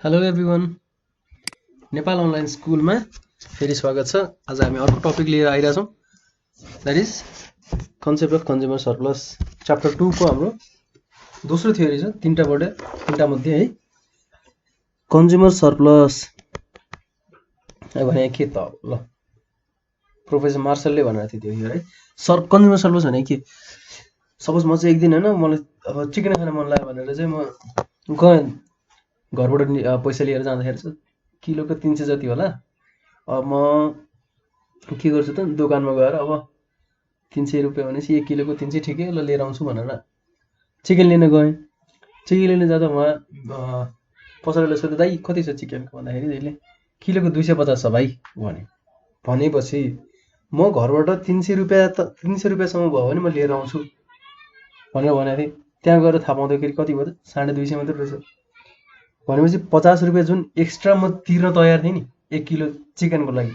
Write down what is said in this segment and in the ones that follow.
Hello everyone, Nepal online स्कुलमा फेरि स्वागत छ। आज हामी अर्को टपिक लिएर आइरहेछौँ, that is concept of consumer surplus. Chapter 2 को हाम्रो दोस्रो थ्योरी छ, तिनवटा मध्ये है। कन्ज्युमर सरप्लस भने के त? ल, प्रोफेसर मार्सलले भनेको थियो त्यो है। कन्ज्युमर सरप्लस भने के? सपोज म चाहिँ एक दिन होइन, मलाई अब चिकन खान मन लाग्यो भनेर चाहिँ म गएँ घरबाट पैसा लिएर जाँदाखेरि चाहिँ किलोको 300 जति होला। अब म के गर्छु त, दोकानमा गएर अब 300 रुपियाँ भनेपछि 1 किलोको 300 ठिकै, ल लिएर आउँछु भनेर चिकन लिन गएँ। चिकन लिन जाँदा उहाँ पसलले सोध्यो, दाइ कति छ चिकनको भन्दाखेरि त्यसले किलोको 250 छ भाइ भनेपछि म घरबाट 300 रुपियाँसम्म भयो भने म लिएर आउँछु भनेर भनेको थिएँ। त्यहाँ गएर थाहा पाउँदाखेरि कति भयो त, 250 मात्रै रहेछ। भनेपछि 50 रुपियाँ जुन एक्स्ट्रा म तिर्न तयार थिएँ नि 1 किलो चिकनको लागि,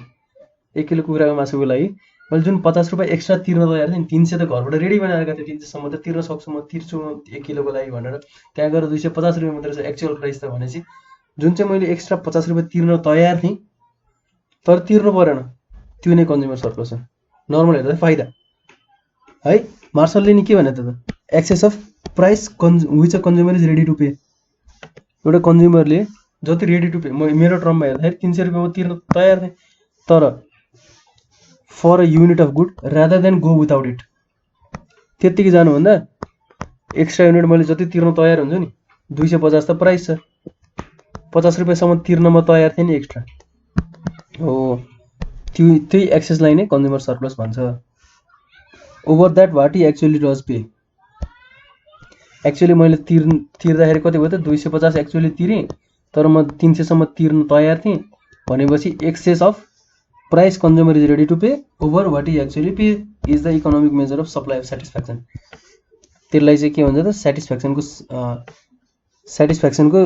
1 किलो कुखुराको मासुको लागि मैले जुन 50 रुपियाँ एक्स्ट्रा तिर्न तयार थिएँ नि, 300 त घरबाट रेडी बनाएर गएको थिएँ, 300सम्म त तिर्न सक्छु, म तिर्छु 1 किलोको लागि भनेर। त्यहाँ गएर 250 रुपियाँ मात्रै छ एक्चुअल प्राइस त। भनेपछि जुन चाहिँ मैले एक्स्ट्रा 50 रुपियाँ तिर्न तयार थिएँ तर तिर्नु परेन, त्यो नै कन्ज्युमर सरप्लस हो। नर्मल हेर्दा फाइदा है। मार्सलले नि के भने त, excess of price which a consumer is ready to pay. एउटा कन्ज्युमरले जति रेडी टु पे, मेरो टर्ममा हेर्दाखेरि 300 रुपियाँमा तिर्न तयार थिएँ, तर for a unit of good rather than go without it, त्यत्तिकै जानुभन्दा एक्स्ट्रा युनिट मैले जति तिर्न तयार हुन्छु नि, 250 त प्राइस छ, 50 रुपियाँसम्म तिर्न म तयार थिएँ नि एक्स्ट्रा हो, त्यही एक्सेसलाई नै कन्ज्युमर सरप्लस भन्छ। Over that what he actually does pay. Actually मैले तिर्दाखेरि कति भयो त, 250 एक्चुअली तिरेँ, तर म 300सम्म तिर्न तयार थिएँ। भनेपछि excess of price consumer is ready to pay over what is actually pay is the economic measure of supply of satisfaction. त्यसलाई चाहिँ के भन्छ त, सेटिस्फ्याक्सनको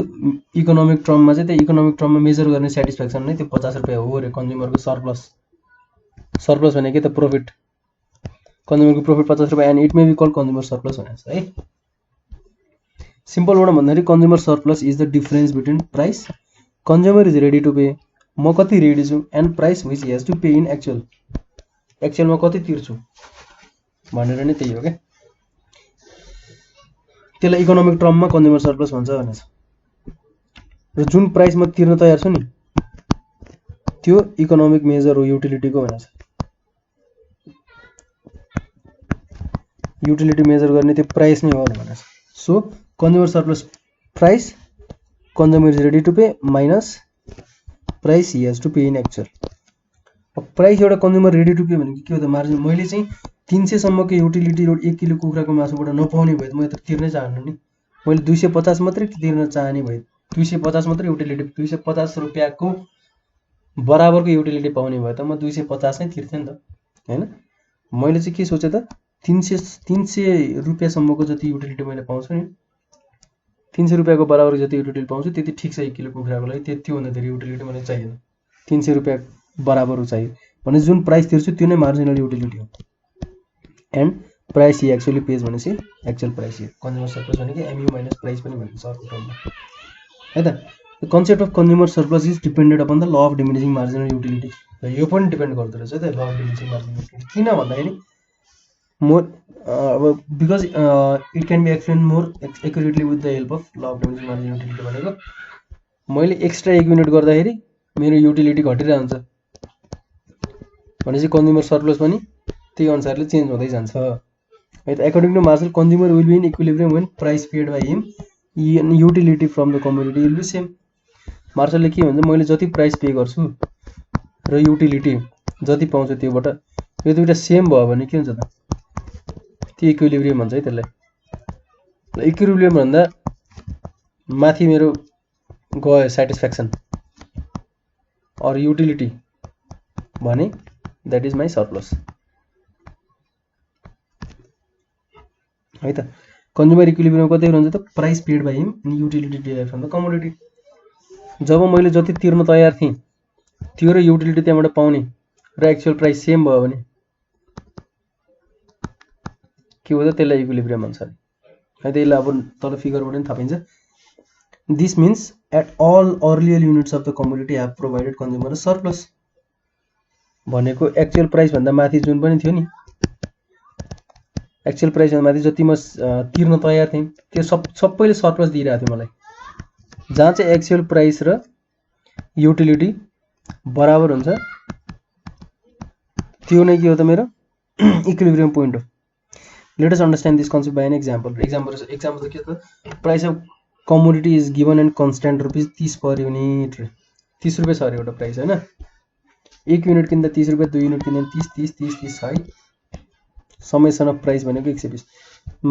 इकोनोमिक टर्ममा चाहिँ, त्यो इकोनोमिक टर्ममा मेजर गर्ने सेटिस्फ्याक्सन नै त्यो 50 रुपियाँ हो अरे कन्ज्युमरको सरप्लस। सरप्लस भने के त, प्रफिट। कन्ज्युमरको प्रफिट 50 रुपियाँ and it may be called consumer surplus भनेको छ है। सिम्पल वर्डमा भन्दाखेरि consumer surplus is the difference between price consumer is ready to pay, म कति रेडी छु, and price which has to pay in actual, एक्चुअलमा कति तिर्छु भनेर नै त्यही हो क्या। त्यसलाई इकोनोमिक टर्ममा कन्ज्युमर सरप्लस भन्छ भनेको छ। र जुन प्राइस म तिर्न तयार छु नि, त्यो इकोनोमिक मेजर हो युटिलिटीको भनेको छ। युटिलिटी मेजर गर्ने त्यो प्राइस नै हो भनेको छ। So consumer surplus price consumer is ready to pay minus price he has to pay in actual. अब प्राइस एउटा कन्ज्युमर रेडी टु पे भनेको के हो त, मार्जिन। मैले चाहिँ 300सम्मको युटिलिटी 1 किलो कुखुराको मासुबाट नपाउने भए त म त तिर्नै चाहन्छु नि। मैले 250 मात्रै तिर्न चाहने भए, 250 मात्रै युटिलिटी, 250 रुपियाँको बराबरको युटिलिटी पाउने भए त म 250 नै तिर्थेँ नि त होइन। मैले चाहिँ के सोचेँ त, 300 रुपियाँसम्मको जति युटिलिटी मैले पाउँछु नि, 300 रुपियाँको बराबर जति युटिलिटी पाउँछु त्यति ठिक छ 1 किलो कुखुराको लागि। त्योभन्दा धेरै युटिलिटी मलाई चाहिएन, 300 रुपियाँ बराबर चाहियो भने जुन प्राइस तिर्छु त्यो नै मार्जिनल युटिलिटी हो। And price Hee actually page भनेपछि एक्चुअल प्राइस ही कन्ज्युमर सरप्लस भनेको एमयू माइनस प्राइस पनि भनिन्छ अर्को टर्ममा है त। The concept of consumer surplus is depended upon the law of diminishing marginal utility. यो पनि डिपेन्ड गर्दो रहेछ त ल अफ डिमिनिसिङ मार्जिनल युटिलिटी। किन भन्दाखेरि मोर अब because it can be explain more accurately with the help of law of diminishing marginal utility. भनेको मैले एक्स्ट्रा 1 युनिट गर्दाखेरि मेरो युटिलिटी घटिरहन्छ भनेपछि कन्ज्युमर सरप्लस पनि त्यही अनुसारले चेन्ज हुँदै जान्छ है त। According to Marshall, consumer will be in equilibrium when price paid by him utility from the community will be same. मार्सलले के भन्छ, मैले जति प्राइस पे गर्छु र युटिलिटी जति पाउँछु त्योबाट यो दुइटा सेम भयो भने के हुन्छ त, त्यो इक्विलिब्रियम भन्छ है त्यसलाई। इक्विलिब्रियम भन्दा माथि मेरो गयो सेटिस्फ्याक्सन अर युटिलिटी भने द्याट इज माई सरप्लस है त। कन्ज्युमर इक्विलिब्रियम कति हुन्छ त, प्राइस पेड बाई हिम अनि utility derive from the commodity. जब मैले जति तिर्न तयार थिएँ त्यो र युटिलिटी त्यहाँबाट पाउने र एक्चुअल प्राइस सेम भयो भने के हो त, त्यसलाई इक्विलिब्रियम भन्छ है। त्यसलाई अब तल फिगरबाट पनि थाहा पाइन्छ। This means at all earlier units of the commodity have provided consumer surplus भनेको एक्चुअल प्राइस भन्दा माथि जुन पनि थियो नि, एक्चुअल प्राइस भन्दा माथि जति म तिर्न तयार थिएँ त्यो सबैले सरप्लस दिइरहेको थियो मलाई। जहाँ चाहिँ एक्चुअल प्राइस र युटिलिटी बराबर हुन्छ त्यो नै के हो त मेरो इक्विलिब्रियम पोइन्ट हो। Let us understand this concept by an example. Example के त price of commodity is given and constant ₹30 per unit. 30 रुपियाँ छ अरे एउटा प्राइस हैन। 1 युनिट किन्दा 30 रुपियाँ, 2 युनिट किन्दा 30 30 30 30 है। समेसन अफ प्राइस भनेको 120।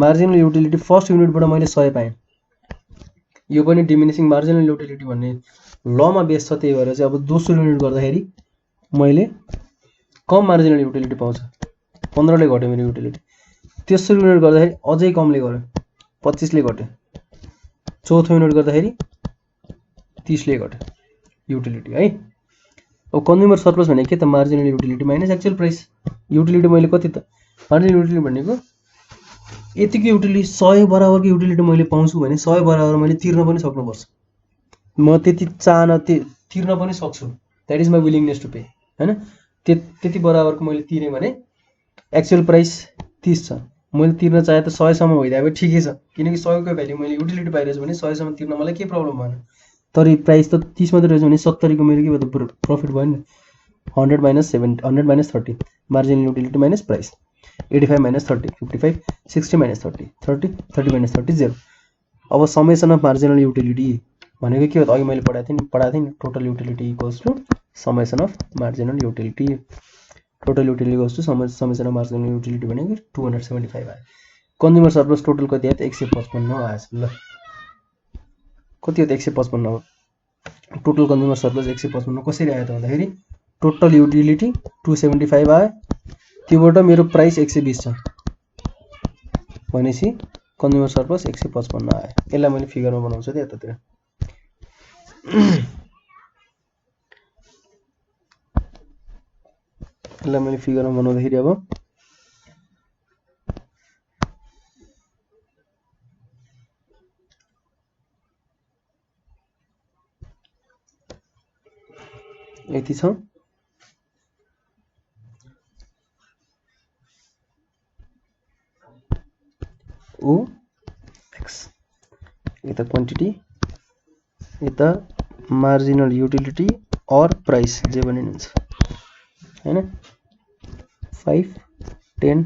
मार्जिनल युटिलिटी फर्स्ट युनिटबाट मैले 100 पाएँ। यो पनि डिमिनिसिङ मार्जिनल युटिलिटी भन्ने लमा बेस छ, त्यही भएर चाहिँ अब दोस्रो युनिट गर्दाखेरि मैले कम मार्जिनल युटिलिटी पाउँछ। 15 ले घट्यो मेरो युटिलिटी। तेस्रो युनिट गर्दाखेरि अझै कमले गर्यो, 25 ले घट्यो। चौथो युनिट गर्दाखेरि 30 ले घट्यो युटिलिटी है। अब कन्ज्युमर सरप्लस भनेको के त marginal utility minus actual price. Utility मैले कति त मार्जिनल युटिलिटी भनेको यतिको युटिलिटी 100 बराबरको युटिलिटी मैले पाउँछु भने 100 बराबर मैले तिर्न पनि सक्नुपर्छ। म त्यति चाहना तिर्न पनि सक्छु, that is my willingness to pay हैन। त्यति बराबरको मैले तिरेँ भने एक्चुअल प्राइस 30 छ, मैले तिर्न चाहे त 100 सम्म भइदिए भए ठिकै छ, किनकि 100 को भ्यालु मैले युटिलिटी पाइरहेको छु भने 100 सम्म तिर्न मलाई के प्रब्लम भएन। तर प्राइस त 30 मात्रै रहेछ भने 70 को मेरो के भयो त प्रफिट भयो नि। 100 minus 70, 100 minus 30 marginal utility minus price. 85 minus 30 55, 60 minus 30 30 30 minus 30 0। अब समेसन अफ मार्जिनल युटिलिटी भनेको के हो त अघि मैले पढाएको थिएँ नि total utility equals to summation of marginal utility. Total utility equals to summation of marginal utility भनेको 275 आयो। कन्ज्युमर सरप्लस टोटल कति आयो त 155 आएछ। ल कति हो त 155 हो टोटल कन्ज्युमर सरप्लस 155 कसरी आयो त भन्दाखेरि टोटल युटिलिटी 275 आयो, त्योबाट मेरो प्राइस 120 छ भनेपछि कन्ज्युमर सरप्लस 155 आयो। यसलाई मैले फिगरमा बनाउँछु त यतातिर। यसलाई मैले फिगरमा बनाउँदाखेरि अब यति छ। ओ एक्स यता क्वान्टिटी, यता मार्जिनल युटिलिटी और प्राइस जे पनि हुन्छ हैन। 5 10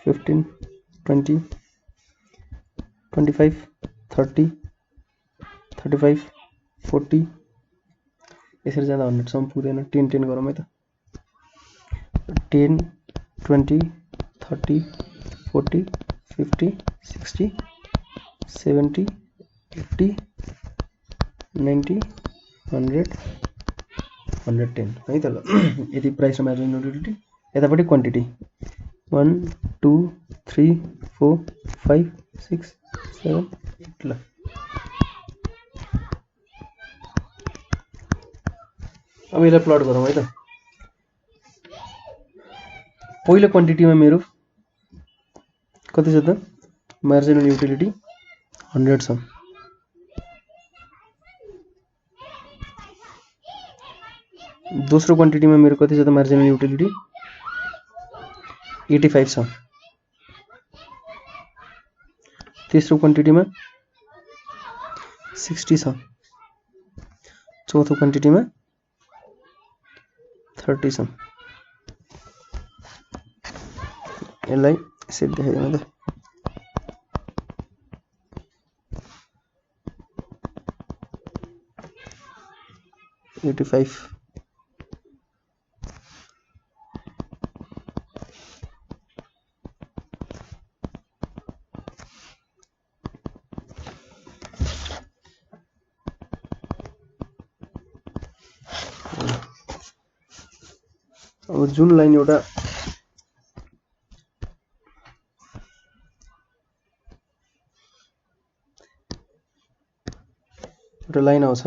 15 20 25 30 35 40 यसरी जाँदा 100 सम्म पुग्दैन। 10 10 गरौँ है त। 10 20 30 40 50 60 70 80 90 100 110 है त। ल यति प्राइस र मार्जिनल युटिलिटी, यतापट्टि क्वान्टिटी 1 2 3 4 5 6 7 8। ल अब यसलाई प्लट गरौँ है त। पहिलो क्वान्टिटीमा मेरो कति छ त मार्जिनल युटिलिटी 100 छ। दोस्रो क्वान्टिटीमा मेरो कति छ त मार्जिनल युटिलिटी 85 छ। तेस्रो क्वान्टिटीमा 60 छ। चौथो क्वान्टिटीमा 30 छ। यसलाई यसरी देखाइदिउँ त। अब जुन लाइन एउटा लाइन आउँछ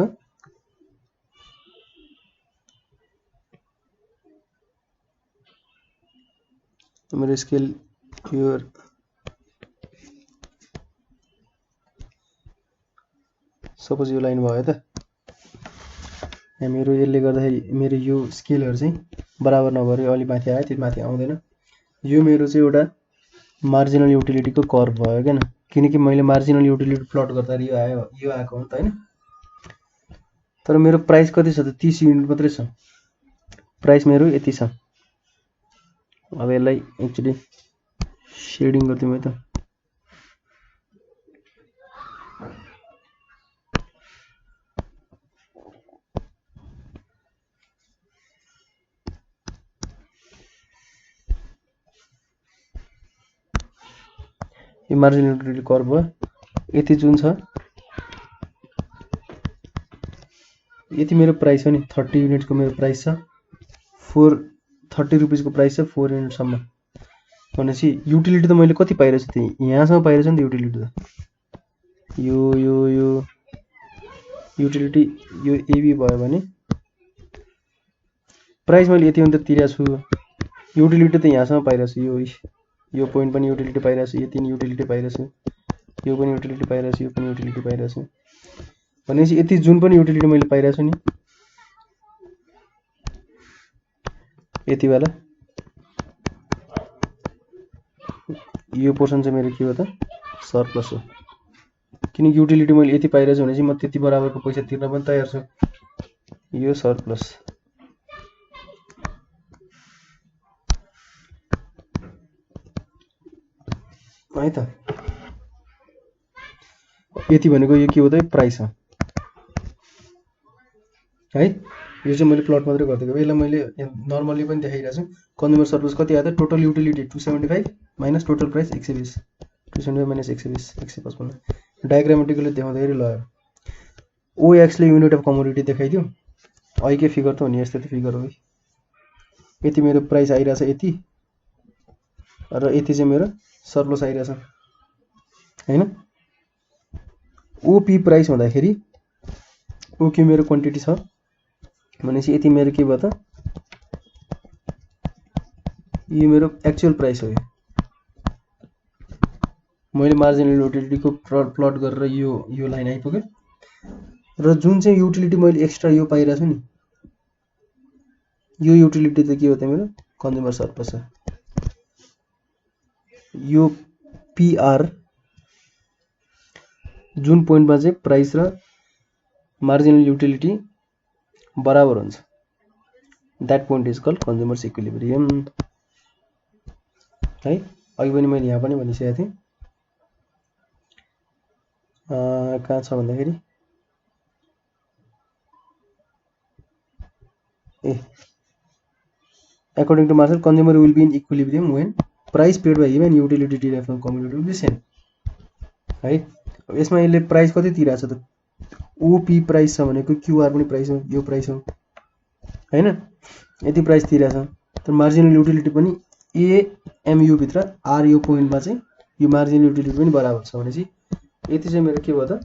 मेरो स्केल यो सपोज यो लाइन भयो त मेरो यसले गर्दाखेरि मेरो यो स्केलहरु चाहिँ बराबर नभएर अलि माथि आयो, त्यो माथि आउँदैन। यो मेरो चाहिँ एउटा मार्जिनल युटिलिटीको कर्भ भयो हैन, किनकि मैले मार्जिनल युटिलिटी प्लट गर्दा यो आयो, यो आएको हो नि त हैन। तर मेरो प्राइस कति छ त 30 युनिट मात्रै छ, प्राइस मेरो यति छ। अब यसलाई एकचोटी शेडिङ गर्दिउँ है त। यो मार्जिनल युटिलिटी कर्भ भयो, यति जुन छ यति मेरो प्राइस हो नि, 30 युनिटको मेरो प्राइस छ, 30 रुपैयाँको प्राइस छ 4 युनिट सम्म। भनेपछि युटिलिटी त मैले कति पाइरहेछु त्यही यहाँसम्म पाइरहेछु नि त युटिलिटी त। यो युटिलिटी यो एबी भयो भने प्राइस मैले यति मात्र तिरेछु, युटिलिटी त यहाँसम्म पाइरहेछु। यो पोइन्ट पनि युटिलिटी पाइरहेछु, यो 3 युटिलिटी पाइरहेछु, यो पनि युटिलिटी पाइरहेछु, यो पनि युटिलिटी पाइरहेछु। भनेपछि यति जुन पनि युटिलिटी मैले पाइरहेछु नि यति बेला यो पोर्सन चाहिँ मेरो के हो त सरप्लस हो। किनकि युटिलिटी मैले यति पाइरहेछु भने चाहिँ म त्यति बराबरको पैसा तिर्न पनि तयार छु। यो सरप्लस है त। यति भनेको यो के हो त प्राइस हो है। यो चाहिँ मैले प्लट मात्रै गरिदिएको, यसलाई मैले नर्मली पनि देखाइरहेको छु। कन्ज्युमर सरप्लस कति आयो त, total utility 275 minus total price 120, 275 minus 120 155। Diagrammatically देखाउँदाखेरि ल ओएक्स ले युनिट अफ कमोडिटी देखाइदियो, अहिले फिगर त हो नि, यस्तो त फिगर हो। यति मेरो प्राइस आइरहेछ यति, र यति चाहिँ मेरो सरप्लस आइरहेछ हैन। ओपी प्राइस हुँदाखेरि ओक्यू मेरो क्वान्टिटी छ भनेपछि यति मेरो के भयो त, यो मेरो एक्चुअल प्राइस हो। मैले मार्जिनल युटिलिटीको प्लट गरेर यो लाइन आइपुग्यो, र जुन चाहिँ युटिलिटी मैले एक्स्ट्रा यो पाइरहेछु नि, यो युटिलिटी त के हो त मेरो कन्ज्युमर सरप्लस हो। यो पीआर जुन पोइन्टमा चाहिँ प्राइस र मार्जिनल युटिलिटी बराबर हुन्छ, that point is called consumer's equilibrium है। अघि पनि मैले यहाँ पनि भनिसकेको थिएँ, कहाँ छ भन्दाखेरि according to Marshall, consumer will be in equilibrium when price paid by him and utility derived from commodity will be same है। अब यसमा यसले प्राइस कति तिरेछ त, ओपी प्राइस छ भनेको क्यूआर पनि प्राइस हो, यो प्राइस हो हैन, यति प्राइस तिरेछ। तर मार्जिनल युटिलिटी पनि एएमयू भित्र आर यो पोइन्टमा चाहिँ यो मार्जिनल युटिलिटी पनि बराबर छ भनेपछि यति चाहिँ मेरो के भयो त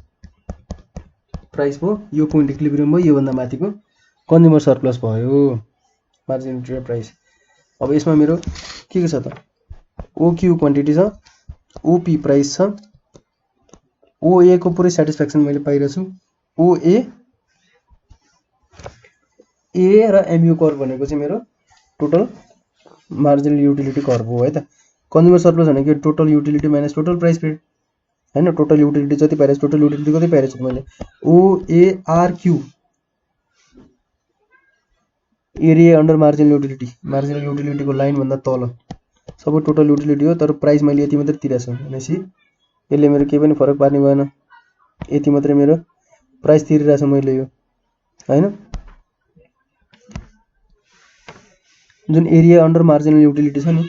प्राइस भयो, यो पोइन्ट इक्विलिब्रियम भयो, यो भन्दा माथिको कन्ज्युमर सरप्लस भयो मार्जिनल युटिलिटी प्राइस। अब यसमा मेरो के छ त, ओक्यू क्वान्टिटी छ, ओपी प्राइस छ, ओए को पुरै स्याटिस्फ्याक्सन मैले पाइरहेछु। ओए ए र एमयू कर्भ भनेको चाहिँ मेरो टोटल मार्जिनल युटिलिटी कर्भ हो है त। कन्ज्युमर सरप्लस भनेको total utility minus total price paid हैन। टोटल युटिलिटी जति पाइरहेछु, टोटल युटिलिटी कति पाइरहेछु मैले, ओएआरक्यू एरिया अन्डर मार्जिनल युटिलिटी को लाइन भन्दा तल सबै टोटल युटिलिटी हो। तर प्राइस मैले यति मात्र तिरेछु भनेपछि यसले मेरो केही पनि फरक पार्ने भएन, यति मात्रै मेरो प्राइस तिरिरहेछु मैले यो हैन। जुन एरिया अन्डर मार्जिनल युटिलिटी छ नि,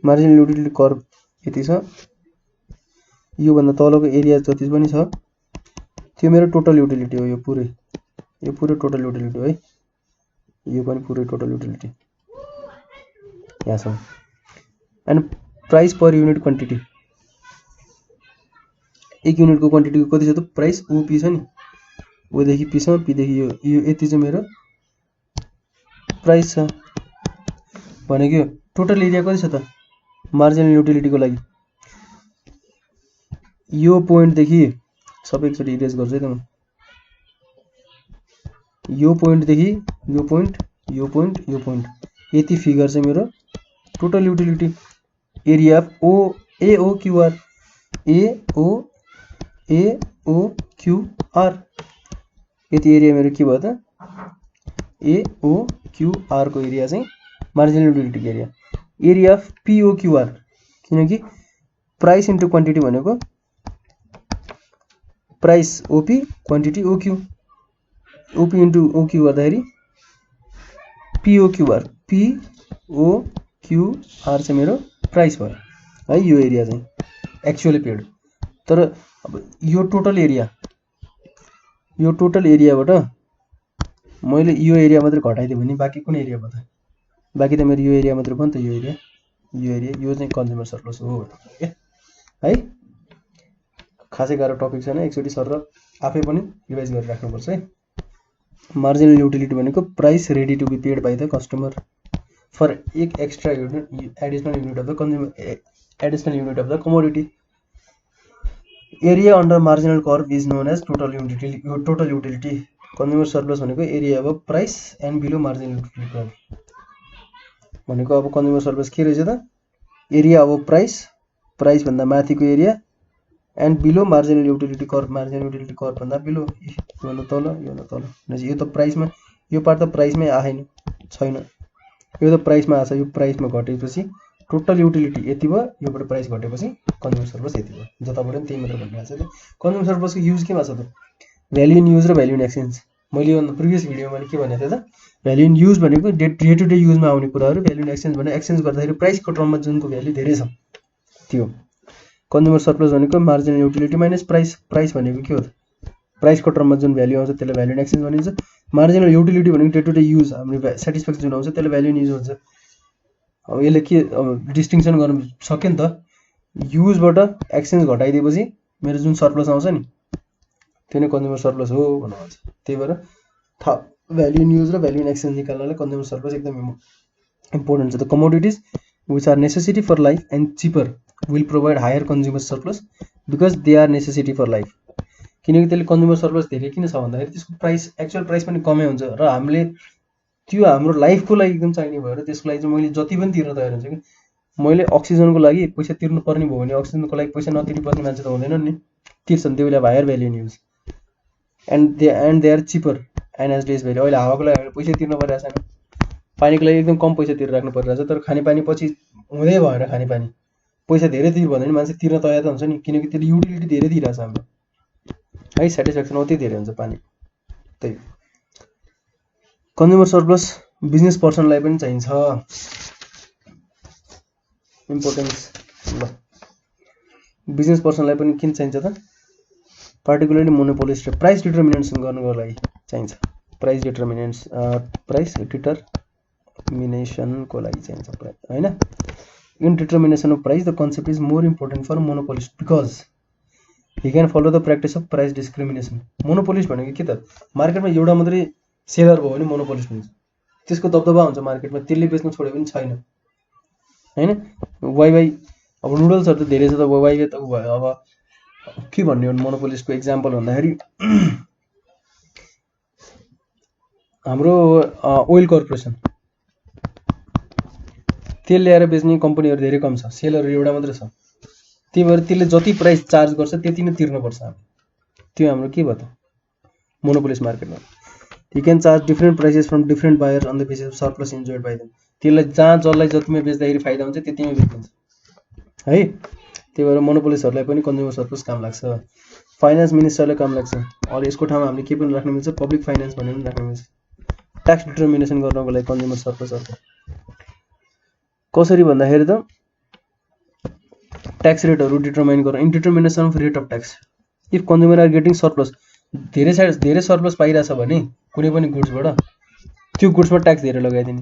मार्जिनल युटिलिटी कर्भ यति छ, यो भन्दा तलको एरिया जति पनि छ त्यो मेरो टोटल युटिलिटी हो। यो पुरै टोटल युटिलिटी हो है, यो पनि पुरै टोटल युटिलिटी यहाँसम्म। And price per unit quantity, एक युनिटको क्वान्टिटीको कति छ त प्राइस, ओपी छ नि, ओदेखि पीसम्म, पीदेखि यो यति चाहिँ मेरो प्राइस छ भनेको। टोटल एरिया कति छ त मार्जिनल युटिलिटीको लागि, यो पोइन्टदेखि सबै एकचोटि इरेज गर्छु है त म। यो पोइन्टदेखि यो पोइन्ट यो पोइन्ट यो पोइन्ट यति फिगर चाहिँ मेरो टोटल युटिलिटी एरिया अफ एओक्युआर एओक्युआर यति एरिया मेरो के भयो त एओक्युआर को एरिया चाहिँ marginal utility area area of POQR किनकि प्राइस इन्टु क्वान्टिटी भनेको price OP quantity OQ OP into OQ गर्दाखेरि पिओक्युआर पिओक्युआर चाहिँ मेरो प्राइस भयो है यो एरिया चाहिँ एक्चुअली पेड। तर अब यो टोटल एरियाबाट मैले यो एरिया मात्र घटाइदिएँ भने बाँकी कुन एरिया भयो त बाँकी त मेरो यो एरिया मात्र भयो नि त यो यो चाहिँ कन्ज्युमर सर्प्लस हो क्या है। खासै गाह्रो टपिक छैन एकचोटि सर आफै पनि रिभाइज गरेर राख्नुपर्छ है। मार्जिनल युटिलिटी भनेको price ready to be paid by the customer for एक extra unit additional unit of the consumer additional unit of the commodity. Area under marginal curve is known as total utility. Consumer surplus भनेको area above price and below marginal utility curve भनेको अब consumer surplus के रहेछ त area above price भन्दा माथिको area and below marginal utility curve भन्दा below यो न तल यो त प्राइसमा यो पार्ट त प्राइसमै आएन छैन यो त प्राइसमा आछ यो प्राइसमा घटेपछि टोटल युटिलिटी यति भयो योबाट प्राइस घटेपछि कन्ज्युमर सर्प्लस यति भयो जताबाट पनि त्यही मात्र भनिरहेको छ त। कन्ज्युमर सर्प्लसको युज केमा छ त भ्याल्यु इन युज र भ्याल्यु इन एक्सचेन्ज। मैले यो प्रिभियस भिडियोमा के भनेको थिएँ त भ्याल्यु इन युज भनेको डे टु डे युजमा आउने कुराहरू भ्याल्यु इन एक्सचेन्ज भने एक्सचेन्ज गर्दाखेरि प्राइसको टर्ममा जुनको भ्याल्यु धेरै छ त्यो। कन्ज्युमर सर्प्लस भनेको मार्जिनल युटिलिटी माइनस प्राइस भनेको के हो त प्राइसको टर्ममा जुन भ्याल्यु आउँछ त्यसलाई भ्याल्यु इन एक्सचेन्ज भनिन्छ। मार्जिनल युटिलिटी भनेको डे टु डे युज हाम्रो सेटिस्फ्याक्सन जुन आउँछ त्यसलाई भ्याल्यु इन युज हुन्छ। अब यसले के डिस्टिङसन गर्न सक्यो नि त युजबाट एक्सचेन्ज घटाइदिएपछि मेरो जुन सर्प्लस आउँछ नि त्यो नै कन्ज्युमर सर्प्लस हो भन्नु भन्छ। त्यही भएर भ्याल्यु इन युज र भ्याल्यु इन एक्सचेन्ज निकाल्नलाई कन्ज्युमर सर्प्लस एकदम इम्पोर्टेन्ट छ। The commodities which are necessity for life and cheaper will provide higher consumer surplus because they are necessity for life. किनकि त्यसले कन्ज्युमर सर्प्लस धेरै किन छ भन्दाखेरि त्यसको प्राइस एक्चुअल प्राइस पनि कमै हुन्छ र हामीले त्यो हाम्रो लाइफको लागि एकदम चाहिने भएर त्यसको लागि चाहिँ मैले जति पनि तिर्न तयार हुन्छ कि मैले अक्सिजनको लागि पैसा तिर्नु पर्ने भयो भने अक्सिजनको लागि पैसा नतिर्नुपर्ने मान्छे त हुँदैन नि तिर्छन् त्यो बेला higher value in use and they are cheaper and as days value. अहिले हावाको लागि हामीले पैसा तिर्नु परिरहेको छैन पानीको लागि एकदम कम पैसा तिरेर राख्नु परिरहेको छ तर खानेपानी पछि हुँदै भएन खानेपानी पैसा धेरै तिर्यो भने मान्छे तिर्न तयार त हुन्छ नि किनकि त्यसले युटिलिटी धेरै दिइरहेको छ हाम्रो है सेटिस्फ्याक्सन अति धेरै हुन्छ पानी। त्यही कन्ज्युमर सर्प्लस बिजनेस पर्सनलाई पनि चाहिन्छ इम्पोर्टेन्स। ल बिजनेस पर्सनलाई पनि किन चाहिन्छ त पार्टिकुलरली मोनोपोलिस्ट प्राइस डिटर्मिनेसन गर्नुको लागि चाहिन्छ प्राइस डिटर्मिनेसनको लागि चाहिन्छ हैन। In determination of price the concept is more important for monopolist because he can follow the practice of price discrimination। Monopolist भनेको के त मार्केटमा एउटा मात्रै सेलर भयो भने मोनोपोलिस्ट हुन्छ त्यसको दबदबा हुन्छ मार्केटमा त्यसले बेच्न छोड्यो पनि छैन हैन। वाइवाई अब नुडल्सहरु त धेरै छ त वाइवाई त भयो अब के भन्ने हो मोनोपोलिस्टको एक्जाम्पल भन्दाखेरि हाम्रो ओइल कर्पोरेसन तेल ल्याएर बेच्ने कम्पनीहरु धेरै कम छ सेलरहरु एउटा मात्रै छ त्यही भएर त्यसले जति प्राइस चार्ज गर्छ त्यति नै तिर्नु पर्छ हामी त्यो हाम्रो के भयो त मोनोपोलिस्ट मार्केटमा। You can charge different prices from different buyers on the basis of surplus enjoyed by them। त्यसलाई जहाँ जसलाई जतिमा बेच्दाखेरि फाइदा हुन्छ त्यतिमै बेचिन्छ है। त्यही भएर मोनोपोलिस्टहरुलाई पनि कन्ज्युमर सर्प्लस काम लाग्छ फाइनान्स मिनिस्टरलाई काम लाग्छ अरु यसको ठाउँमा हामीले के पनि राख्न मिल्छ पब्लिक फाइनान्स भन्ने पनि राख्न मिल्छ। ट्याक्स डिटर्मिनेसन गर्नको लागि कन्ज्युमर सर्प्लसहरु कसरी भन्दाखेरि त ट्याक्स रेटहरु डिटरमाइन गर्न in determination of rate of tax if consumer are getting surplus धेरै सर्प्लस पाइराछ भने कुनै पनि गुड्सबाट त्यो गुड्समा ट्याक्स धेरै लगाइदिने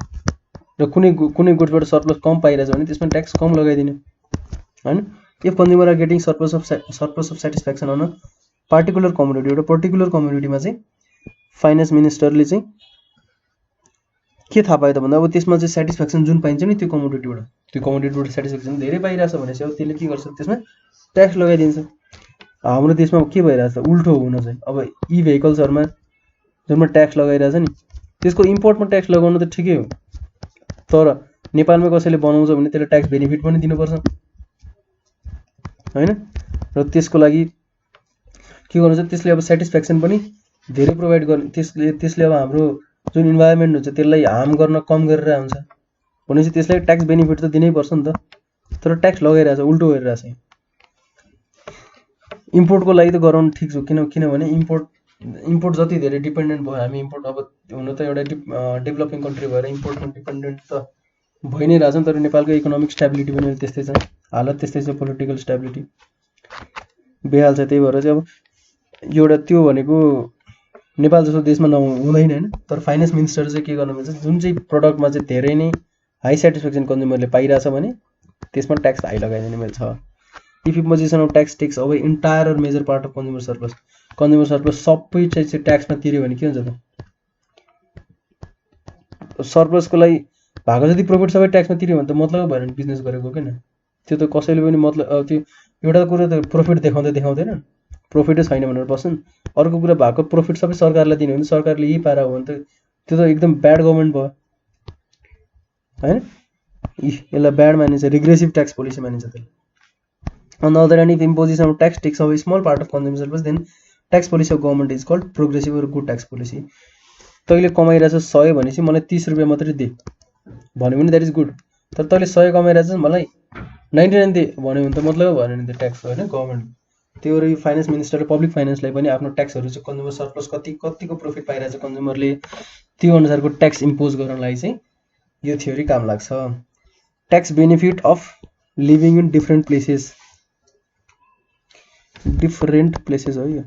र कुनै गुड्सबाट सर्प्लस कम पाइराछ भने त्यसमा ट्याक्स कम लगाइदिने हैन। If consumer are getting surplus of satisfaction on a particular commodity एउटा पर्टिकुलर कमोडिटीमा चाहिँ फाइनान्स मिनिस्टरले चाहिँ के थाहा पायो त भन्दा अब त्यसमा चाहिँ सेटिस्फ्याक्सन जुन पाइन्छ नि त्यो कमोडिटीबाट सेटिस्फ्याक्सन धेरै पाइराछ भनेपछि अब त्यसले के गर्छ त्यसमा ट्याक्स लगाइदिन्छ हाम्रो देशमा के भइरहेछ उल्टो हुन चाहिँ। अब यी भेहिकल्सहरुमा जुनमा ट्याक्स लगाइरहेछ नि त्यसको इम्पोर्टमा ट्याक्स लगाउनु त ठिकै हो, तर नेपालमा कसैले बनाउँछ भने त्यसले ट्याक्स बेनिफिट पनि दिनुपर्छ हैन। र त्यसको लागि के गर्नु छ, त्यसले अब सेटिस्फ्याक्सन पनि धेरै प्रोभाइड गर्ने, त्यसले अब हाम्रो जुन इन्भाइरोमेन्ट हुन्छ त्यसलाई हार्म गर्न कम गरेर हुन्छ भनेपछि त्यसलाई ट्याक्स बेनिफिट त दिनै पर्छ नि त, तर ट्याक्स लगाइरहेछ, उल्टो गरिरहेछ। इम्पोर्टको लागि त गराउनु ठिक छ, किनभने इम्पोर्ट जति धेरै डिपेन्डेन्ट भयो हामी, इम्पोर्ट अब हुन त एउटा डेभलपिङ कन्ट्री भएर इम्पोर्टमा डिपेन्डेन्ट त भइ नै रहेछ नि, तर नेपालको इकोनोमिक स्टेबिलिटी पनि त्यस्तै छ, हालत त्यस्तै छ, पोलिटिकल स्टेबिलिटी बेहाल छ। त्यही भएर चाहिँ अब एउटा त्यो भनेको नेपाल जस्तो देशमा हुँदैन हैन, तर फाइनेन्स मिनिस्टर चाहिँ के गर्नु मिल्छ, जुन चाहिँ प्रडक्टमा चाहिँ धेरै नै हाई सेटिस्फ्याक्सन कन्ज्युमरले पाइरहेछ भने त्यसमा ट्याक्स हाई लगाइदिनु मिल्छ। If imposition of tax takes away entire or major part of consumer surplus सबै चाहिँ ट्याक्समा तिर्यो भने के हुन्छ त, सर्प्लसको लागि भएको जति प्रफिट सबै ट्याक्समा तिर्यो भने त मतलब भएन बिजनेस गरेको किन, त्यो त कसैले पनि मतलब त्यो एउटा कुरा त प्रफिट देखाउँदैन, प्रफिटै छैन भनेर बस्छन्। अर्को कुरा भएको प्रफिट सबै सरकारलाई दिने भने सरकारले यही पारा हो भने त त्यो त एकदम ब्याड गभर्नमेन्ट भयो हैन, यसलाई ब्याड मानिन्छ, रिग्रेसिभ ट्याक्स पोलिसी मानिन्छ त्यसलाई। On the other hand, if imposition of tax takes away a small part of consumer surplus, then tax policy of government is called progressive or good tax policy. तैले कमाइरहेछ 100 भनेपछि मलाई 30 रुपैयाँ मात्रै they भन्यो भने that is good, तर तैले 100 कमाइरहेछ मलाई 99 दे भन्यो भने त मतलब भएन नि त्यो ट्याक्स हैन गभर्नमेन्ट। त्यो यो फाइनान्स मिनिस्टरले पब्लिक फाइनान्सलाई पनि आफ्नो ट्याक्सहरु चाहिँ कन्ज्युमर सर्प्लस कतिको प्रफिट पाइरहेछ कन्ज्युमरले त्यो अनुसारको ट्याक्स इम्पोज गर्नलाई चाहिँ यो थ्योरी काम लाग्छ। Tax benefit of living in different places हो यो,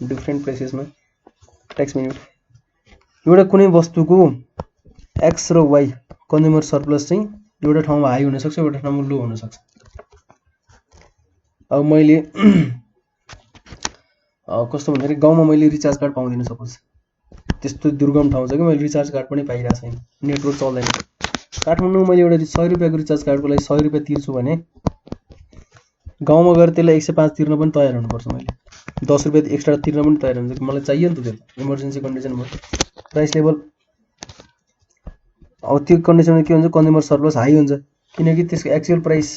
डिफरेन्ट प्लेसेसमा ट्याक्स बेनिफिट। एउटा कुनै वस्तुको एक्स र वाई कन्ज्युमर सर्प्लस चाहिँ एउटा ठाउँमा हाई हुन सक्छ, एउटा ठाउँमा लो हुन सक्छ। अब मैले कस्तो भन्दाखेरि गाउँमा मैले रिचार्ज कार्ड पाउँदिन, सपोज त्यस्तो दुर्गम ठाउँ छ कि मैले रिचार्ज कार्ड पनि पाइरहेको छैन, नेटवर्क चल्दैन। काठमाडौँमा मैले एउटा 100 रुपैयाँको रिचार्ज कार्डको लागि 100 रुपैयाँ तिर्छु भने गाउँमा गएर त्यसलाई 105 तिर्न पनि तयार हुनुपर्छ, मैले 10 रुपैयाँ एक्स्ट्रा तिर्न पनि तयार हुन्छ, मलाई चाहियो नि त त्यो इमर्जेन्सी कन्डिसन भयो। प्राइस लेभल अब त्यो कन्डिसनमा के हुन्छ, कन्ज्युमर सर्प्लस हाई हुन्छ किनकि त्यसको एक्चुअल प्राइस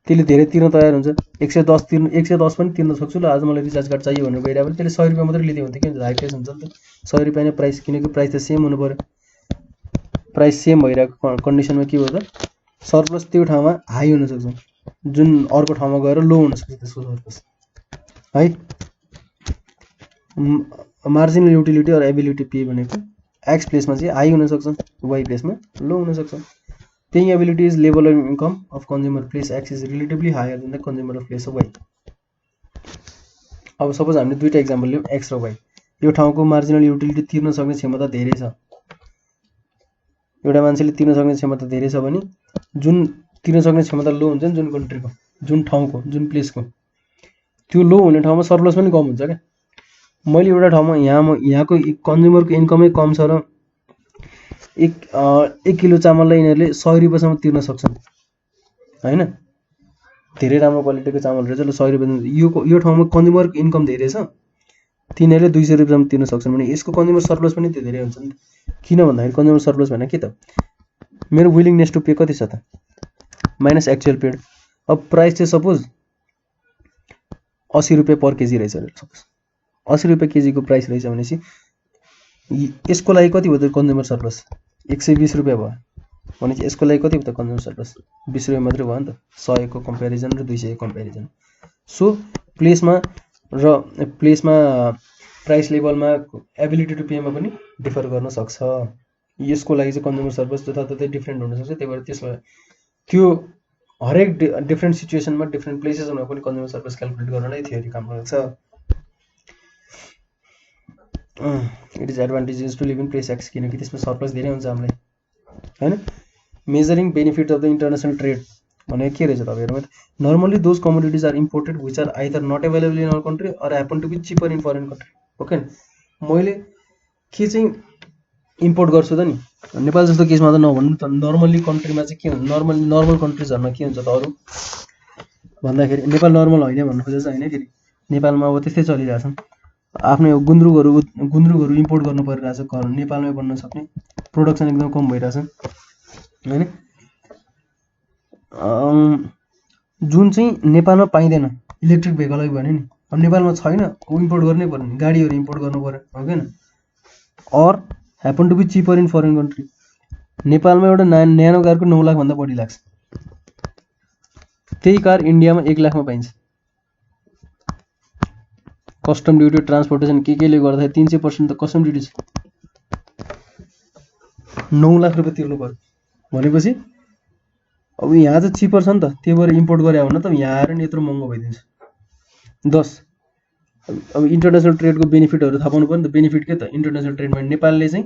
त्यसले धेरै तिर्न तयार हुन्छ। 110 पनि तिर्न सक्छु ल, आज मलाई रिचार्ज कार्ड चाहियो भनेर गइरहेको भने त्यसले 100 रुपैयाँ मात्रै लिँदै हुन्छ, के हुन्छ हाई प्राइस हुन्छ नि त। 100 रुपैयाँ नै प्राइस, किनकि प्राइस त सेम हुनु पर्यो, प्राइस सेम भइरहेको कन्डिसनमा के हो त सर्प्लस त्यो ठाउँमा हाई हुन सक्छ, जुन अर्को ठाउँमा गएर लो हुन सक्छ त्यसको सर्प्लस है। Marginal utility or ability pay भनेको एक्स प्लेसमा चाहिँ हाई हुन सक्छ, वाई प्लेसमा लो हुन सक्छ। Paying ability is level of income of consumer place X is relatively higher than the consumer of place of Y. अब सपोज हामीले दुईटा एक्जाम्पल लियौँ, एक्स र वाई। यो ठाउँको मार्जिनल युटिलिटी तिर्न सक्ने क्षमता धेरै छ, एउटा मान्छेले तिर्न सक्ने क्षमता धेरै छ भने जुन तिर्न सक्ने क्षमता लो हुन्छ नि, जुन कन्ट्रीको, जुन ठाउँको, जुन प्लेसको, त्यो लो हुने ठाउँमा सर्प्लस पनि कम हुन्छ क्या। मैले एउटा ठाउँमा यहाँको कन्ज्युमरको इन्कमै कम छ र एक किलो चामललाई यिनीहरूले 100 रुपैयाँसम्म तिर्न सक्छन् हैन, धेरै राम्रो क्वालिटीको चामल रहेछ ल 100 रुपैयाँ। यो ठाउँमा कन्ज्युमरको इन्कम धेरै छ, तिनीहरूले 200 रुपैयाँसम्म तिर्न सक्छन् भने यसको कन्ज्युमर सर्प्लस पनि त्यो धेरै हुन्छ नि। किन भन्दाखेरि कन्ज्युमर सर्प्लस भने के त, मेरो विलिङनेस टु पे कति छ त माइनस एक्चुअल पेड। अब प्राइस चाहिँ सपोज 80 रुपैयाँ पर केजी रहेछ अरे, सपोज 80 रुपैयाँ केजीको प्राइस रहेछ भनेपछि यसको लागि कति भयो त कन्ज्युमर सर्प्लस 120 रुपैयाँ भयो भनेपछि यसको लागि कति भयो त कन्ज्युमर सर्प्लस 20 रुपैयाँ मात्रै भयो नि त, 100 को कम्पेरिजन र 200 को कम्पेरिजन। सो प्लेसमा प्राइस लेभलमा एबिलिटी टु पेमा पनि डिफर गर्न सक्छ। यसको लागि चाहिँ कन्ज्युमर सर्प्लस जताततै डिफरेन्ट हुन सक्छ, त्यही भएर त्यसलाई त्यो हरेक डिफरेन्ट सिचुएसनमा डिफरेन्ट प्लेसेसमा पनि कन्ज्युमर सर्प्लस क्याल्कुलेट गर्नलाई थ्योरी काम लाग्छ। It is advantages to live in place X, किनकि त्यसमा सर्प्लस धेरै हुन्छ हामीलाई हैन। Measuring benefit of the international trade भनेको के रहेछ त, अब हेरौँ। Normally those commodities are imported which are either not available in our country or happen to be cheaper in foreign country. Okay, मैले के चाहिँ इम्पोर्ट गर्छु त नि, नेपाल जस्तो केसमा त नभन्नु त, नर्मली कन्ट्रीमा चाहिँ के हुन्छ, नर्मल कन्ट्रिजहरुमा के हुन्छ त अरु भन्दाखेरि नेपाल नर्मल होइन भन्नु खोजेछ हैन। फेरि नेपालमा अब त्यस्तै चलिरहेछ। आफ्नै गुन्द्रुकहरू इम्पोर्ट गर्नु परिरहेछ, घर नेपालमै बन्न सक्ने, प्रोडक्सन एकदम कम भइरहेछ हैन। जुन चाहिँ नेपालमा पाइँदैन इलेक्ट्रिक भेहिकल भने नि, अब नेपालमा छैन, इम्पोर्ट गर्नै पर्ने, गाडीहरू इम्पोर्ट गर्नु पर्यो हो किन, or happen to be cheaper in foreign country. नेपालमा एउटा न्यानो कारको 9 लाख भन्दा बढी लाग्छ, त्यही कार इन्डियामा 1 लाखमा पाइन्छ। कस्टम ड्युटी, ट्रान्सपोर्टेसन केले गर्दाखेरि 300% त कस्टम ड्युटी छ, 9 लाख रुपियाँ तिर्नु पर्यो भनेपछि अब यहाँ चाहिँ चिपर छ नि त, त्यही भएर इम्पोर्ट गरे हो भने त यहाँ आएर नि यत्रो महँगो भइदिन्छ। 10 अब इन्टरनेसनल ट्रेडको बेनिफिटहरू थाहा पाउनु पर्यो नि त। बेनिफिट के त, इन्टरनेसनल ट्रेडमा नेपालले चाहिँ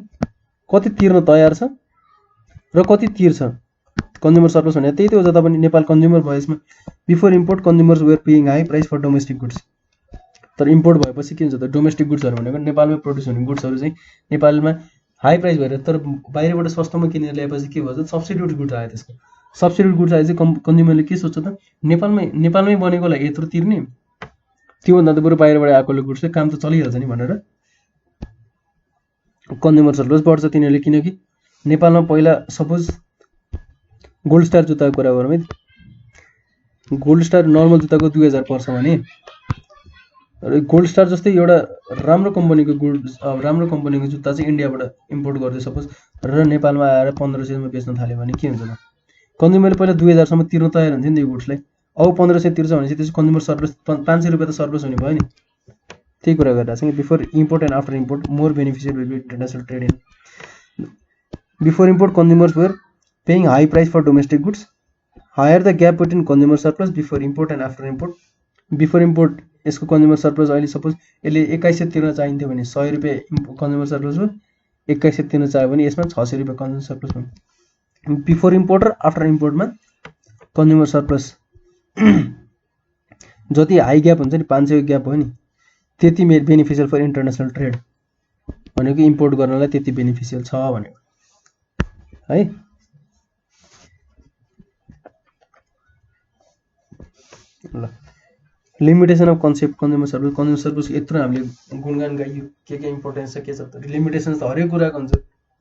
कति तिर्न तयार छ र कति तिर्छ। कन्ज्युमर सर्भिस भने त्यही त हो, जता पनि नेपाल कन्ज्युमर भयो यसमा। Before import consumers were paying high price for domestic goods. तर इम्पोर्ट भएपछि के हुन्छ त, डोमेस्टिक गुड्सहरू भनेको नेपालमै प्रड्युस हुने गुड्सहरू चाहिँ नेपालमा हाई प्राइस भएर, तर बाहिरबाट सस्तोमा किनेर ल्याएपछि के भन्छ, सब्स्टिट्युट गुड्स आयो। त्यसको सब्स्टिट्युट गुड्स आए चाहिँ कन्ज्युमरले के सोच्छ त, नेपालमै बनेकोलाई यत्रो तिर्ने, त्योभन्दा त बरु बाहिरबाट आएकोले गुड्स काम त चलिहाल्छ नि भनेर कन्ज्युमर सर्भिस बढ्छ तिनीहरूले। किनकि नेपालमा पहिला सपोज गोल्ड स्टार जुत्ताको कुरा गरौँ है, गोल्ड स्टार नर्मल जुत्ताको 2000 पर्छ भने गोल्ड स्टार जस्तै एउटा राम्रो कम्पनीको जुत्ता चाहिँ इन्डियाबाट इम्पोर्ट गर्दै सपोज र नेपालमा आएर 1500 मा बेच्न थाल्यो भने के हुन्छ त, कन्ज्युमरले पहिला 2000 सम्म तिर्न तयार हुन्छ नि यो गुड्सलाई। अब 1500 तिर्छ भनेपछि त्यसको कन्ज्युमर सर्भिस 500 रुपियाँ त सर्भिस हुने भयो नि। त्यही कुरा गरिरहेको छ कि before import and after import more beneficial will be international trade in. Before import consumers were paying high price for domestic goods, higher the gap between consumer surplus before import and after import. Before import यसको consumer surplus अहिले suppose यसले 2100 तिर्न चाहिन्थ्यो भने 100 रुपियाँ consumer surplus हो, 2100 तिर्न चाह्यो भने यसमा 600 रुपियाँ कन्ज्युमर सर्प्लस हो। बिफोर इम्पोर्ट र आफ्टर इम्पोर्टमा कन्ज्युमर सर्प्लस जति हाई ग्याप हुन्छ नि, 500 ग्याप हो नि, त्यति बेनिफिसियल फर इन्टरनेसनल ट्रेड भनेको इम्पोर्ट गर्नलाई त्यति बेनिफिसियल छ भनेको है। ल, limitation of concept consumer service यत्रो हामीले गुणगान गाइयो, के इम्पोर्टेन्स छ के छ, लिमिटेसन्स त हरेक कुराको हुन्छ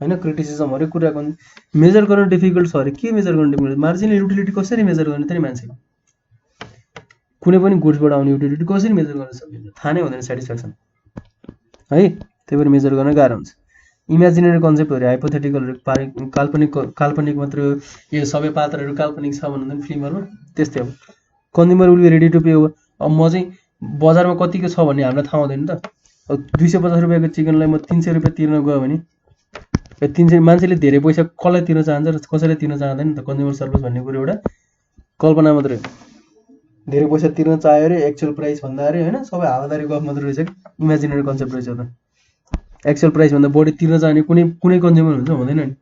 हैन, क्रिटिसिजम हरेक कुराको हुन्छ। मेजर गर्न डिफिकल्ट छ अरे, के मेजर गर्न डिफिकल्ट, मार्जिनल युटिलिटी कसरी मेजर गर्ने त नि मान्छेले, कुनै पनि गुड्सबाट आउने युटिलिटी कसरी मेजर गर्न सकिन्छ थाहा नै हुँदैन सेटिस्फ्याक्सन है, त्यही भएर मेजर गर्न गाह्रो हुन्छ। इमेजिनेरी कन्सेप्टहरू, हाइपोथेटिकलहरू, काल्पनिक मात्र, यो सबै पात्रहरू काल्पनिक छ भन्नु नि फिल्महरुमा, त्यस्तै हो। Consumer will be ready to pay. अब म चाहिँ बजारमा कतिको छ भन्ने हामीलाई थाहा हुँदैन त। अब 250 रुपियाँको चिकनलाई म 300 रुपियाँ तिर्न गयो भने 300 मान्छेले धेरै पैसा कसलाई तिर्न चाहन्छ र कसैले तिर्न चाहदैन नि त। कन्ज्युमर सर्भिस भन्ने कुरो एउटा कल्पना मात्रै हो, धेरै पैसा तिर्न चाह्यो अरे एक्चुअल प्राइस भन्दा अरे हैन, सबै हावादारी गफ मात्र रहेछ कि इमेजिनेरी कन्सेप्ट रहेछ त। एक्चुअल प्राइस भन्दा बढी तिर्न चाहने कुनै कन्ज्युमर हुन्छ, हुँदैन नि।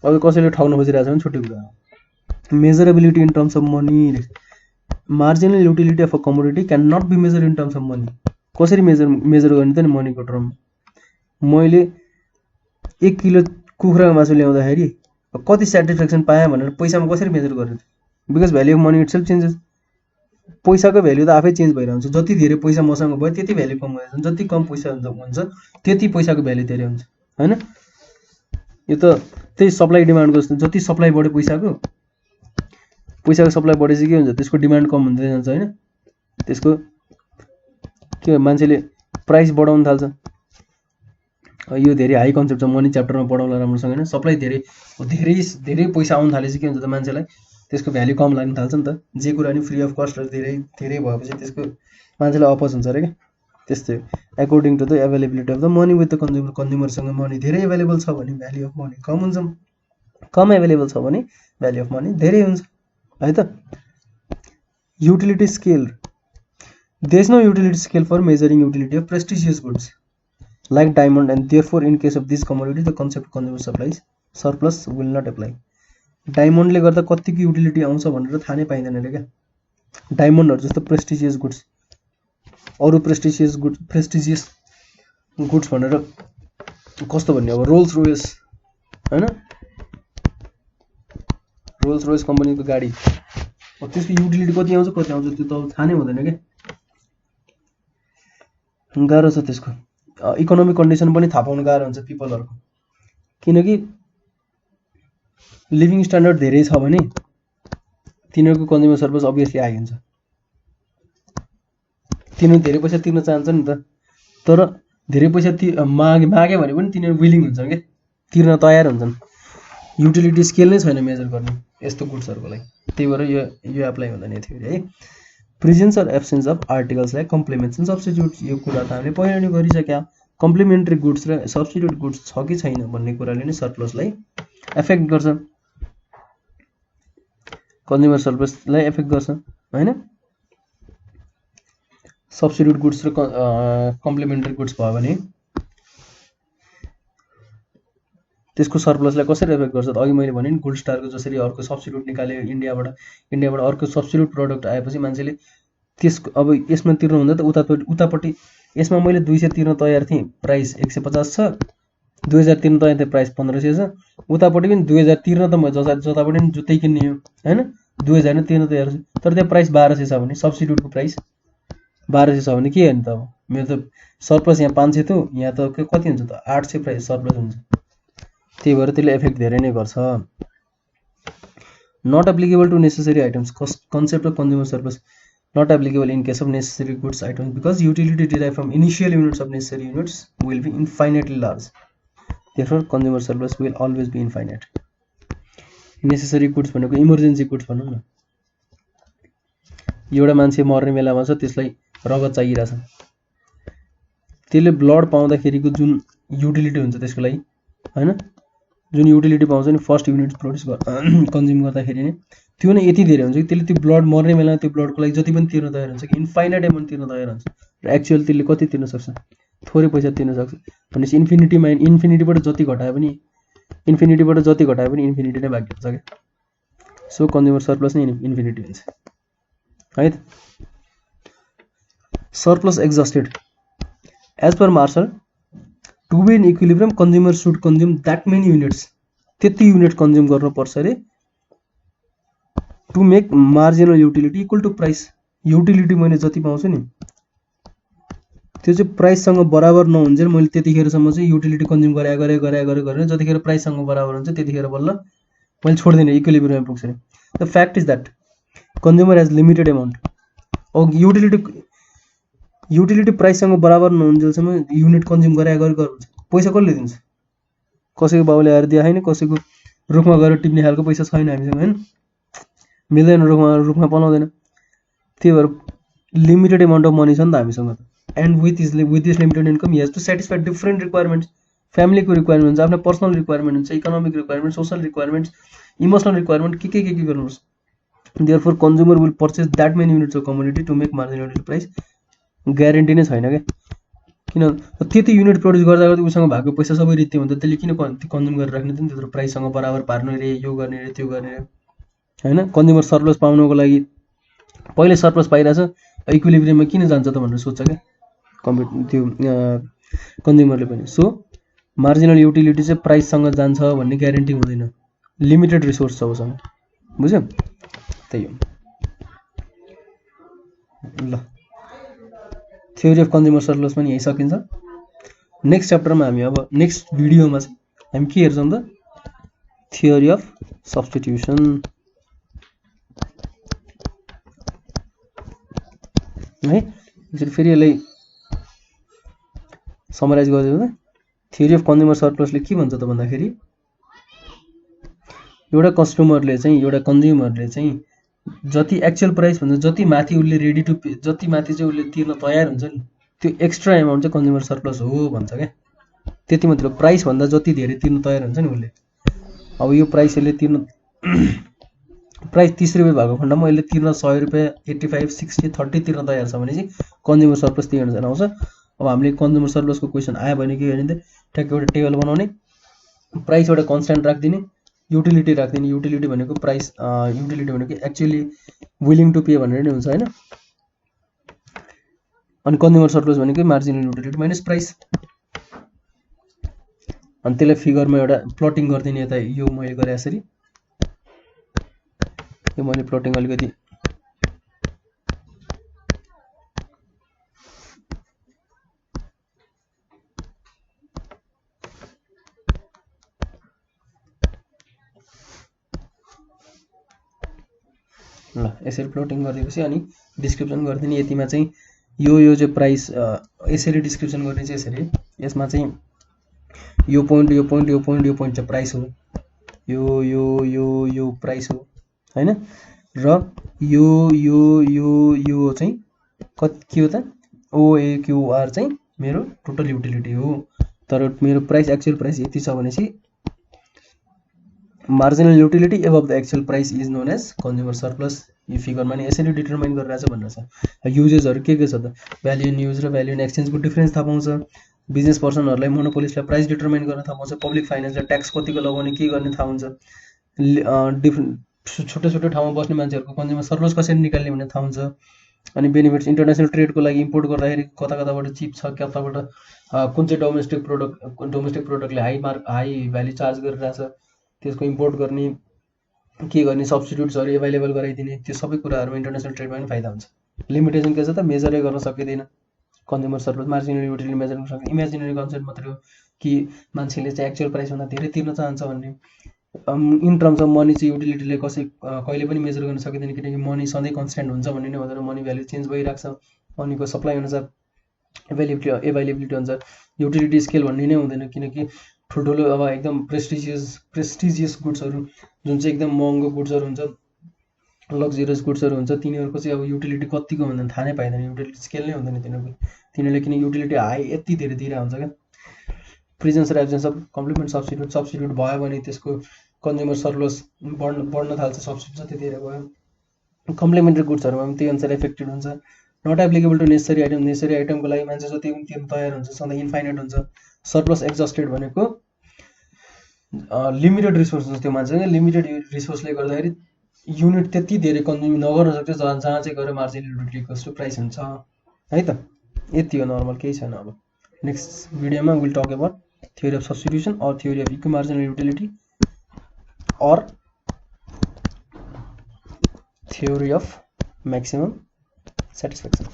अब कसैले ठग्न खोजिरहेछ भने छुट्टै कुरा हो। Measurability in terms of money, marginal utility of a commodity can not be measure in terms of money. कसरी मेजर गर्ने त नि मनीको टर्ममा। मैले 1 किलो कुखुराको मासु ल्याउँदाखेरि कति सेटिस्फ्याक्सन पाएँ भनेर पैसामा कसरी मेजर गर्ने, because value of money itself changes. पैसाको भ्याल्यु त आफै चेन्ज भइरहन्छ, जति धेरै पैसा मसँग भयो त्यति भ्याल्यु कम हुन्छ, जति कम पैसा हुन्छ त्यति पैसाको भ्याल्यु धेरै हुन्छ हैन। यो त त्यही सप्लाई डिमान्डको जस्तो, जति सप्लाई बढ्यो पैसाको सप्लाई बढेपछि के हुन्छ, त्यसको डिमान्ड कम हुँदै जान्छ हैन। त्यसको के मान्छेले प्राइस बढाउन थाल्छ। यो धेरै हाई कन्सेप्ट छ, मनी च्याप्टरमा पढाउला राम्रोसँग हैन। सप्लाई धेरै पैसा आउन थालेपछि के हुन्छ त, मान्छेलाई त्यसको भ्याल्यु कम लाग्न थाल्छ नि त। जे कुरा नि फ्री अफ कस्टहरु धेरै भएपछि त्यसको मान्छेलाई अपच हुन्छ अरे के। त्यस्तै according to the availability of the money with the कन्ज्युमरसँग मनी धेरै अवेलेबल छ भने भ्याल्यु अफ मनी कम हुन्छ, कम अवेलेबल छ भने भ्याल्यु अफ मनी धेरै हुन्छ है त। Utility scale, there is no utility scale for measuring utility of prestigious goods like diamond and therefore in case of this commodity the concept consumer supplies surplus will not apply. डायमन्डले गर्दा कतिको utility आउँछ भनेर थाहा नै पाइँदैन रे क्या। डायमन्डहरु जस्तो प्रेस्टिजियस गुड्स, अरु प्रेस्टिजियस गुड्स भनेर कस्तो भन्ने, अब रोल्स रोयस हैन, रोल्स रोयस कम्पनीको गाडी, अब त्यसको युटिलिटी कति आउँछ त्यो त थाहा नै हुँदैन के। गाह्रो छ त्यसको इकोनोमिक कन्डिसन पनि थाहा पाउनु गाह्रो हुन्छ पिपलहरूको, किनकि लिभिङ स्ट्यान्डर्ड धेरै छ भने तिनीहरूको कन्ज्युमर सर्भिस अभियसली हाई हुन्छ, तिनीहरू धेरै पैसा तिर्न चाहन्छ नि त, तर धेरै पैसा माग्यो भने पनि तिनीहरू विलिङ हुन्छन् क्या, तिर्न तयार हुन्छन्। युटिलिटी स्केल नै छैन मेजर गर्ने यस्तो गुड्सहरूको लागि, त्यही भएर यो एप्लाई हुँदैन यो थ्योरी है। Presence or absence of articles like complements and substitutes, यो कुरा त हामीले पहिला नै गरिसक्या। कम्प्लिमेन्ट्री गुड्स र सब्स्टिट्युट गुड्स छ कि छैन भन्ने कुराले नै सरप्लसलाई एफेक्ट गर्छ, कन्ज्युमर सर्भिसलाई एफेक्ट गर्छ हैन। सब्स्टिट्युट गुड्स र कम्प्लिमेन्ट्री गुड्स भयो भने त्यसको सरप्लसलाई कसरी एफेक्ट गर्छ त अघि मैले भने नि, गोल्ड स्टारको जसरी अर्को सब्स्टिट्युट निकाल्यो इन्डियाबाट अर्को सब्स्टिट्युट प्रडक्ट आएपछि मान्छेले त्यसको अब यसमा तिर्नु हुँदा त उतापट्टि यसमा मैले 200 तिर्न तयार थिएँ, प्राइस 150 छ, 2000 तिर्न तयार थिएँ, प्राइस 1500 छ, उतापट्टि पनि 2000 तिर्न त म जतापट्टि पनि जुत्तै किन्ने हो हैन, 2000 नै तिर्न तयार छु, तर त्यहाँ प्राइस 1200 छ भने सब्स्टिट्युटको प्राइस 1200 छ भने के हेर्नु त, अब मेरो त सरप्लस यहाँ 500 थियो, यहाँ त कति हुन्छ त 800 प्राइस सरप्लस हुन्छ, त्यही भएर त्यसले एफेक्ट धेरै नै गर्छ। Not applicable to necessary items, concept of consumer service not applicable in case of necessary goods items because utility derived from initial units of necessary units will be infinitely large, therefore consumer surplus will always be infinite। necessary goods भनेको emergency goods भनौँ न, एउटा मान्छे मर्ने बेलामा छ त्यसलाई रगत चाहिरहेछ, त्यसले ब्लड पाउँदाखेरिको जुन युटिलिटी हुन्छ त्यसको लागि हैन, जुन युटिलिटी पाउँछ नि फर्स्ट युनिट प्रोड्युस कन्ज्युम गर्दाखेरि नै त्यो नै यति धेरै हुन्छ कि त्यसले त्यो ब्लड मर्ने बेलामा त्यो ब्लडको लागि जति पनि तिर्न तयार हुन्छ कि इन्फाइनाइट एमाउन्ट तिर्न तयार हुन्छ, र एक्चुअल त्यसले कति तिर्न सक्छ, थोरै पैसा तिर्न सक्छ भनेपछि इन्फिनिटीबाट जति घटाए पनि इन्फिनिटी नै बाँकी हुन्छ क्या, सो कन्ज्युमर सर्प्लस नै इन्फिनिटी हुन्छ है त। Surplus exhausted as per Marshall to be in equilibrium consumer should consume that many units, त्यति युनिट कन्ज्युम गर्नुपर्छ अरे to make marginal utility equal to price, utility मैले जति पाउँछु नि त्यो चाहिँ प्राइससँग बराबर नहुन्जेल मैले त्यतिखेरसम्म चाहिँ युटिलिटी कन्ज्युम गरे जतिखेर प्राइससँग बराबर हुन्छ त्यतिखेर बल्ल मैले छोड्दिनँ, इक्विलिब्रियम पुग्छ। The fact is that consumer has limited amount, अब युटिलिटी प्राइससँग बराबर नहुन्जेलसम्म युनिट कन्ज्युम गरे हुन्छ, पैसा कसले दिन्छ, कसैको बाउले आएर दिए होइन, कसैको रुखमा गएर टिप्ने खालको पैसा छैन हामीसँग हैन, मिल्दैन, रुखमा पलाउँदैन, त्यही भएर लिमिटेड एमाउन्ट अफ मनी छ नि त हामीसँग, and with this limited income he has to satisfy different requirements, फ्यामिलीको रिक्वायरमेन्ट हुन्छ, आफ्नो पर्सनल रिक्वायरमेन्ट हुन्छ, economic requirement, social requirements, emotional requirement के गर्नुपर्छ, therefore consumer will purchase that many units of commodity to make marginal price, guarantee नै छैन क्या, किन त्यति युनिट प्रड्युस गर्दा उसँग भएको पैसा सबै रित्ते हुन्छ, त्यसले किन कन्ज्युम गरेर राख्ने त नि, त्यत्रो प्राइससँग बराबर पार्नु रे, यो गर्ने रे त्यो गर्ने रे हैन। कन्ज्युमर सर्प्लस पाउनको लागि पहिले सर्प्लस पाइरहेछ इक्विलिब्रियममा किन जान्छ त भनेर सोध्छ क्या त्यो कन्ज्युमरले पनि, सो मार्जिनल युटिलिटी चाहिँ प्राइससँग जान्छ भन्ने ग्यारेन्टी हुँदैन, लिमिटेड रिसोर्स छ उसँग, बुझ्यो, त्यही हो ल। थ्योरी अफ कन्ज्युमर सर्प्लस पनि यही सकिन्छ। नेक्स्ट च्याप्टरमा हामी अब नेक्स्ट भिडियोमा चाहिँ हामी के हेर्छौँ त, थ्योरी अफ सब्स्टिट्युसन है। यसरी फेरि यसलाई समराइज गरिदिउँ त, थ्योरी अफ कन्ज्युमर सर्प्लसले के भन्छ त भन्दाखेरि एउटा कन्ज्युमरले चाहिँ जति एक्चुअल प्राइस भन्दा जति माथि उसले रेडी टु पे, जति माथि चाहिँ उसले तिर्न तयार हुन्छ नि त्यो एक्स्ट्रा एमाउन्ट चाहिँ कन्ज्युमर सर्प्लस हो भन्छ क्या, त्यति मात्र, प्राइस भन्दा जति धेरै तिर्न तयार हुन्छ नि उसले, अब यो प्राइस यसले तिर्न प्राइस 30 रुपियाँ भएको खण्डमा यसले तिर्न 100 रुपियाँ 85 60 30 तिर्न तयार छ भने चाहिँ कन्ज्युमर सर्प्लस त्यही अनुसार आउँछ। अब हामीले कन्ज्युमर सर्प्लसको क्वेसन आयो भने के गर्ने त, ठ्याक्कै एउटा टेबल बनाउने, प्राइस एउटा कन्स्ट्यान्ट राखिदिने, युटिलिटी राखिदिने, युटिलिटी भनेको प्राइस, युटिलिटी भनेको एक्चुअली विलिङ टु पे भनेर नै हुन्छ हैन, अनि कन्ज्युमर सर्प्लस भनेको मार्जिनल युटिलिटी माइनस प्राइस, अनि त्यसलाई फिगरमा एउटा प्लटिङ गरिदिने, यता यो मैले गरे यसरी, यो मैले प्लटिङ अलिकति ल यसरी प्लटिङ गरिदिएपछि अनि डिस्क्रिप्सन गरिदिने यतिमा चाहिँ यो चाहिँ प्राइस यसरी डिस्क्रिप्सन गर्ने चाहिँ यसरी यसमा चाहिँ यो पोइन्ट चाहिँ प्राइस हो यो प्राइस हो हैन र यो चाहिँ के हो त OAQR चाहिँ मेरो टोटल युटिलिटी हो तर मेरो प्राइस एक्चुअल प्राइस यति छ भनेपछि marginal utility above the actual price is known as consumer surplus यो फिगरमा नि यसरी डिटरमाइन गरिरहेछ भनेर छ युजेसहरु के छ त भ्याल्यु इन युज र भ्याल्यु इन एक्सचेन्जको डिफरेन्स थाहा पाउँछ बिजनेस पर्सनहरुलाई मोनोपोलिस्टलाई प्राइस डिटरमाइन गर्न थाहा पाउँछ पब्लिक फाइनान्स र ट्याक्स कतिको लगाउने के गर्ने थाहा हुन्छ डिफरेन्ट छोटो ठाउँमा बस्ने मान्छेहरुको कन्ज्युमर सरप्लस कसरी निकाल्ने भन्ने थाहा हुन्छ अनि बेनिफिट्स इन्टरनेसनल ट्रेडको लागि इम्पोर्ट गर्दाखेरि कताबाट चिप छ कताबाट कुन चाहिँ डोमेस्टिक प्रोडक्टले हाई भ्याल्यु चार्ज गरिरहेछ त्यसको इम्पोर्ट गर्ने के गर्ने सब्स्टिट्युट्सहरु अवेलेबल गराइदिने त्यो सबै कुराहरुमा इन्टरनेसनल ट्रेडमा पनि फाइदा हुन्छ लिमिटेसन के छ त मेजरै गर्न सकिदैन consumer surplus marginal utility measure गर्न सकिदैन इमेजिनरी कन्सेप्ट मात्रै हो कि मान्छेले चाहिँ एक्चुअल प्राइस भन्दा धेरै तिर्न चाहन्छ भन्ने इन टर्म्स अफ मनी चाहिँ युटिलिटीले कहिले पनि मेजर गर्न सकिदैन किनकि मनी सधैँ कन्स्ट्यान्ट हुन्छ भन्ने नै हुँदैन मनी भ्यालु चेन्ज भइराख्छ मनीको सप्लाई अनुसार एभाइलेबिलिटी अनुसार युटिलिटी स्केल भन्ने नै हुँदैन किनकि ठुल्ठुलो अब एकदम प्रेस्टिजियस गुड्सहरु जुन चाहिँ एकदम महँगो गुड्सहरु हुन्छ लग्जरियस गुड्सहरु हुन्छ तिनीहरुको चाहिँ अब युटिलिटी कतिको भन्ने थाहा नै पाइदैन युटिलिटी स्केल नै हुँदैन तिनीहरुले किन युटिलिटी हाई यति धेरै दिइरा हुन्छ के प्रेजेन्स र एब्सेन्स अफ कम्प्लिमेन्ट सब्स्टिट्युट भयो भने त्यसको कन्ज्युमर सरप्लस बढ्न थाल्छ सब्स्टिट्युट जति धेरै भयो कम्प्लिमेन्टरी गुड्सहरुमा पनि त्यही अनुसार इफेक्टेड हुन्छ नट एप्लिकेबल टु नेसेसरी आइटमको लागि मान्छे जति पनि तिर्न तयार हुन्छ सधैँ इन्फाइनाइट हुन्छ सरप्लस एक्जस्टेड भनेको लिमिटेड रिसोर्स हुन्छ त्यो मान्छेले लिमिटेड रिसोर्सले गर्दाखेरि युनिट त्यति धेरै कन्ज्युम नगर्न सक्छ जहाँ चाहिँ गएर मार्जिनल युटिलिटी टु प्राइस हुन्छ है त यति हो नर्मल केही छैन अब नेक्स्ट भिडियोमा will talk about theory of substitution or theory of equimarginal utility or theory of maximum satisfaction.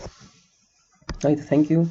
Right, thank you.